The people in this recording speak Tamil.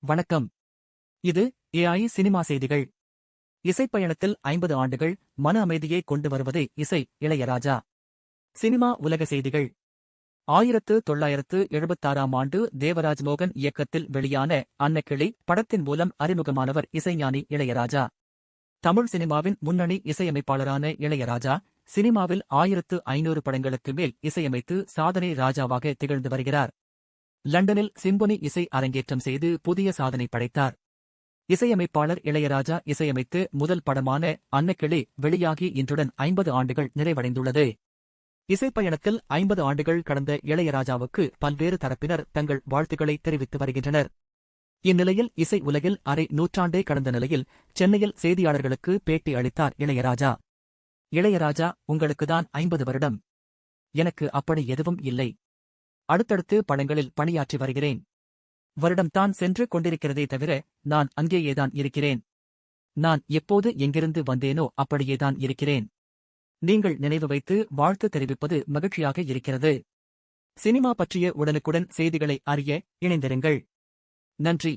வணக்கம். இது ஏஐ சினிமா செய்திகள். இசைப்பயணத்தில் 50 ஆண்டுகள், மன அமைதியை கொண்டு வருவதே இசை. இளையராஜா. சினிமா உலக செய்திகள். 1976ஆம் ஆண்டு தேவராஜ் மோகன் இயக்கத்தில் வெளியான அன்னக்கிளி படத்தின் மூலம் அறிமுகமானவர் இசைஞானி இளையராஜா. தமிழ் சினிமாவின் முன்னணி இசையமைப்பாளரான இளையராஜா, சினிமாவில் 1500 படங்களுக்கு மேல் இசையமைத்து சாதனை ராஜாவாக திகழ்ந்து வருகிறார். லண்டனில் சிம்பொனி இசை அரங்கேற்றம் செய்து புதிய சாதனை படைத்தார். இசையமைப்பாளர் இளையராஜா இசையமைத்து முதல் படமான அன்னக்கிளி வெளியாகி இன்றுடன் 50 ஆண்டுகள் நிறைவடைந்துள்ளது. இசைப்பயணத்தில் 50 ஆண்டுகள் கடந்த இளையராஜாவுக்கு பல்வேறு தரப்பினர் தங்கள் வாழ்த்துக்களை தெரிவித்து வருகின்றனர். இந்நிலையில் இசை உலகில் அரை நூற்றாண்டே கடந்த நிலையில் சென்னையில் செய்தியாளர்களுக்கு பேட்டி அளித்தார் இளையராஜா. இளையராஜா, உங்களுக்குதான் 50 வருடம். எனக்கு அப்படி எதுவும் இல்லை. அடுத்தடுத்து படங்களில் பணியாற்றி வருகிறேன். வருடம்தான் சென்று கொண்டிருக்கிறதே தவிர நான் அங்கேயேதான் இருக்கிறேன். நான் எப்போது எங்கிருந்து வந்தேனோ அப்படியேதான் இருக்கிறேன். நீங்கள் நினைவு வைத்து வாழ்த்து தெரிவிப்பது மகிழ்ச்சியாக இருக்கிறது. சினிமா பற்றிய உடனுக்குடன் செய்திகளை அறிய இணைந்திருங்கள். நன்றி.